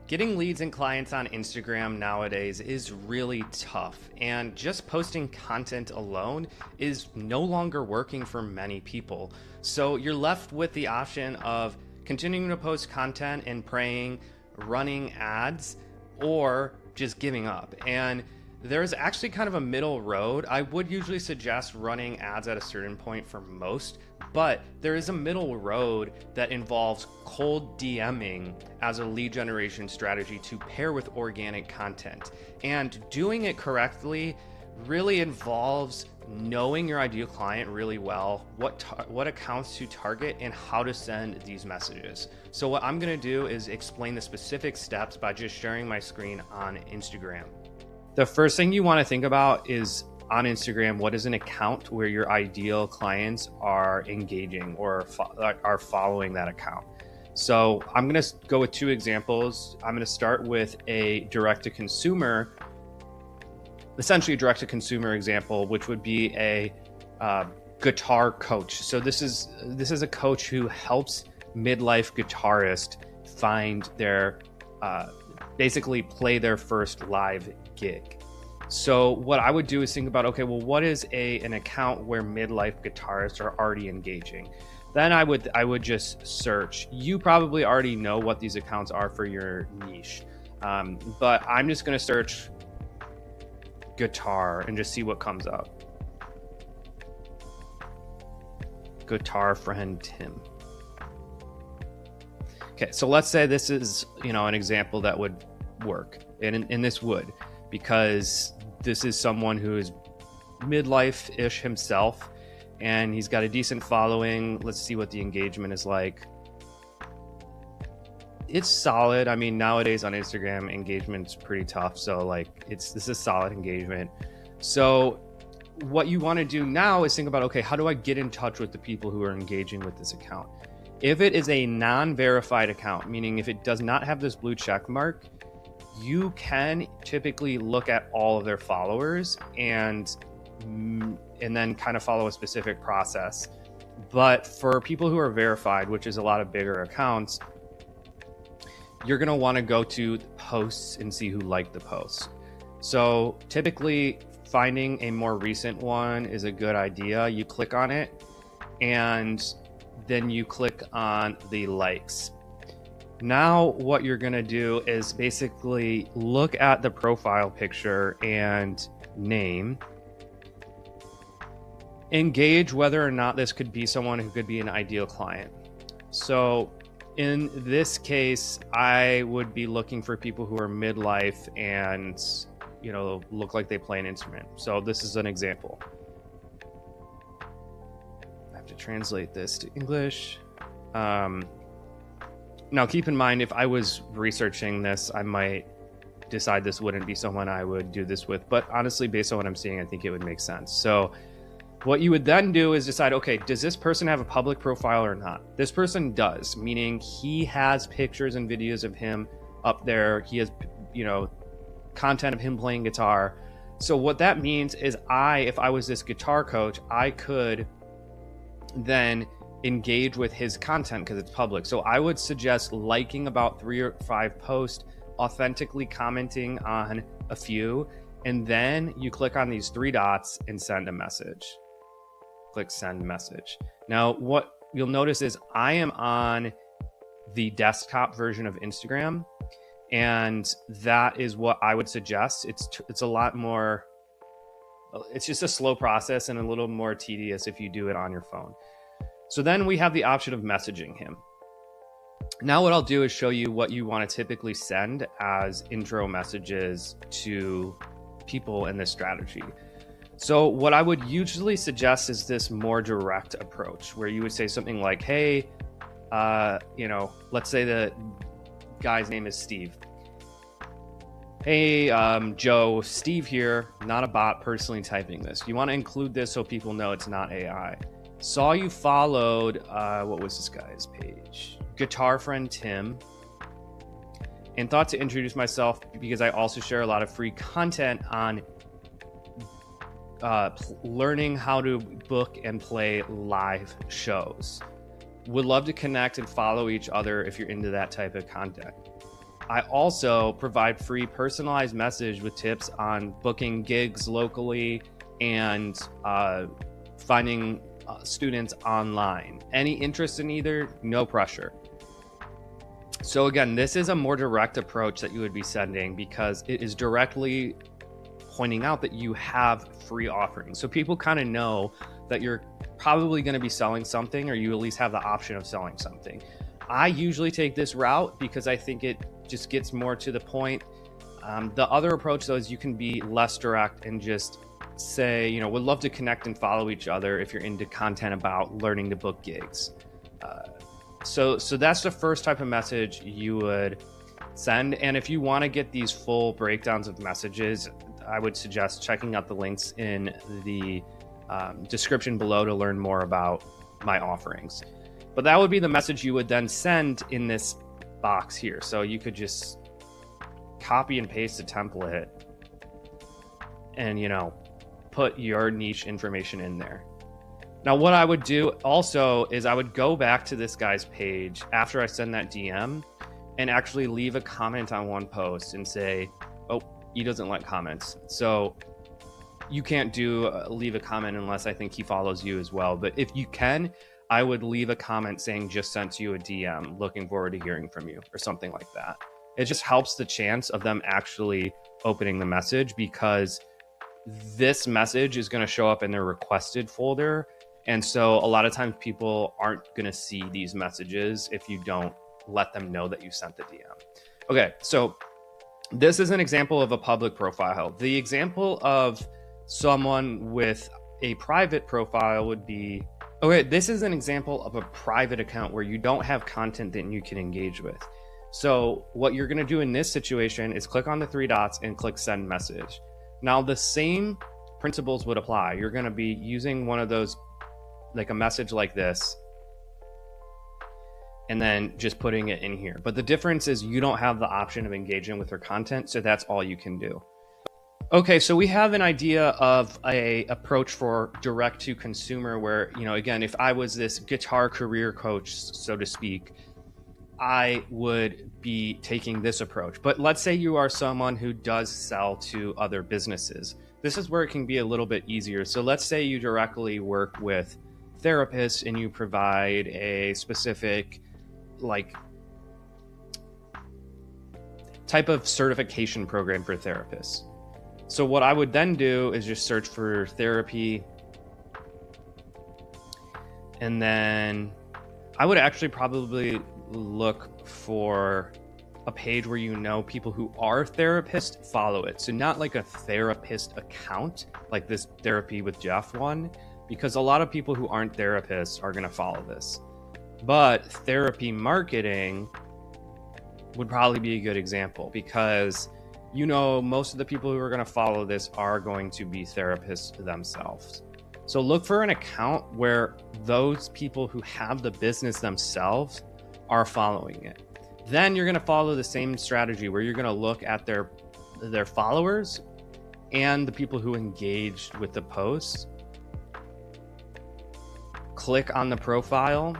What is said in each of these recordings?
Getting leads and clients on Instagram nowadays is really tough, and just posting content alone is no longer working for many people. So you're left with the option of continuing to post content and praying, running ads, or just giving up. And there's actually kind of a middle road. I would usually suggest running ads at a certain point for most, but there is a middle road that involves cold DMing as a lead generation strategy to pair with organic content. And doing it correctly really involves knowing your ideal client really well, what accounts to target, and how to send these messages. So what I'm gonna do is explain the specific steps by just sharing my screen on Instagram. The first thing you want to think about is on Instagram, what is an account where your ideal clients are engaging or are following that account? So I'm going to go with two examples. I'm going to start with a essentially a direct-to-consumer example, which would be a guitar coach. So this is a coach who helps midlife guitarists find their basically play their first live gig. So what I would do is think about, okay, well, what is an account where midlife guitarists are already engaging? Then I would just search. You probably already know what these accounts are for your niche, but I'm just going to search guitar and just see what comes up. Guitar friend Tim. Okay, so let's say this is, an example that would work, and this would, because this is someone who is midlife-ish himself, and he's got a decent following. Let's see what the engagement is like. It's solid. I mean, nowadays on Instagram, engagement's pretty tough, so this is solid engagement. So what you want to do now is think about, okay, how do I get in touch with the people who are engaging with this account? If it is a non-verified account, meaning if it does not have this blue check mark, you can typically look at all of their followers and then kind of follow a specific process. But for people who are verified, which is a lot of bigger accounts, you're going to want to go to posts and see who liked the posts. So typically finding a more recent one is a good idea. You click on it and then you click on the likes. Now what you're going to do is basically look at the profile picture and name. Engage whether or not this could be someone who could be an ideal client. So in this case, I would be looking for people who are midlife and, look like they play an instrument. So this is an example. To translate this to English. Now keep in mind, if I was researching this, I might decide this wouldn't be someone I would do this with, but honestly, based on what I'm seeing, I think it would make sense. So what you would then do is decide, okay, does this person have a public profile or not? This person does, meaning he has pictures and videos of him up there. He has, content of him playing guitar. So what that means is if I was this guitar coach, I could then engage with his content because it's public. So I would suggest liking about 3 or 5 posts, authentically commenting on a few, and then you click on these 3 dots and send a message. Click send message. Now what you'll notice is I am on the desktop version of Instagram, and that is what I would suggest. It's a lot more, it's just a slow process and a little more tedious if you do it on your phone. So then we have the option of messaging him. Now what I'll do is show you what you want to typically send as intro messages to people in this strategy. So what I would usually suggest is this more direct approach where you would say something like, hey, let's say the guy's name is Steve. Hey, Joe, Steve here, not a bot, personally typing this. You want to include this so people know it's not AI. Saw you followed, what was this guy's page? Guitar friend Tim. And thought to introduce myself because I also share a lot of free content on learning how to book and play live shows. Would love to connect and follow each other if you're into that type of content. I also provide free personalized message with tips on booking gigs locally and finding students online. Any interest in either? No pressure. So again, this is a more direct approach that you would be sending because it is directly pointing out that you have free offerings. So people kind of know that you're probably going to be selling something, or you at least have the option of selling something. I usually take this route because I think it just gets more to the point. The other approach, though, is you can be less direct and just say, you know, would love to connect and follow each other if you're into content about learning to book gigs. So that's the first type of message you would send. And if you want to get these full breakdowns of messages, I would suggest checking out the links in the description below to learn more about my offerings. But that would be the message you would then send in this box here. So you could just copy and paste the template and, you know, put your niche information in there. Now, what I would do also is I would go back to this guy's page after I send that DM and actually leave a comment on one post and say, oh, he doesn't like comments. So you can't leave a comment unless I think he follows you as well. But if you can, I would leave a comment saying just sent you a DM, looking forward to hearing from you, or something like that. It just helps the chance of them actually opening the message, because this message is going to show up in their requested folder. And so a lot of times people aren't going to see these messages if you don't let them know that you sent the DM. Okay, so this is an example of a public profile. The example of someone with a private profile would be, okay, this is an example of a private account where you don't have content that you can engage with. So what you're going to do in this situation is click on the three dots and click send message. Now the same principles would apply. You're going to be using one of those, like a message like this, and then just putting it in here. But the difference is you don't have the option of engaging with their content, so that's all you can do. Okay, so we have an idea of a approach for direct to consumer where, you know, again, if I was this guitar career coach, so to speak, I would be taking this approach. But let's say you are someone who does sell to other businesses. This is where it can be a little bit easier. So let's say you directly work with therapists and you provide a specific like type of certification program for therapists. So what I would then do is just search for therapy, and then I would actually probably look for a page where, you know, people who are therapists follow it. So not like a therapist account like this Therapy with Jeff one, because a lot of people who aren't therapists are going to follow this. But therapy marketing would probably be a good example, because, you know, most of the people who are going to follow this are going to be therapists themselves. So look for an account where those people who have the business themselves are following it. Then you're going to follow the same strategy where you're going to look at their followers and the people who engaged with the post. Click on the profile.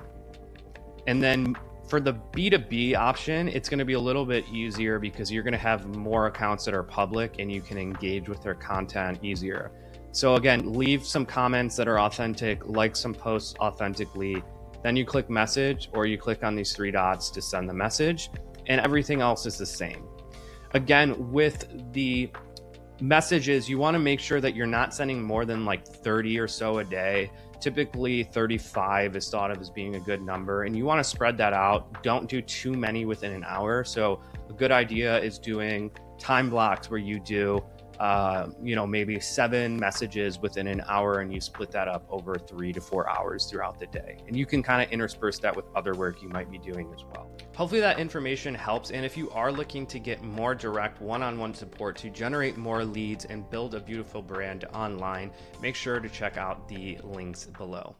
And then for the B2B option, it's going to be a little bit easier because you're going to have more accounts that are public and you can engage with their content easier. So again, leave some comments that are authentic, like some posts authentically. Then you click message, or you click on these three dots to send the message, and everything else is the same. Again, with the messages, you want to make sure that you're not sending more than like 30 or so a day. Typically 35 is thought of as being a good number, and you want to spread that out. Don't do too many within an hour. So a good idea is doing time blocks where you do maybe 7 messages within an hour, and you split that up over 3 to 4 hours throughout the day. And you can kind of intersperse that with other work you might be doing as well. Hopefully that information helps. And if you are looking to get more direct one-on-one support to generate more leads and build a beautiful brand online, make sure to check out the links below.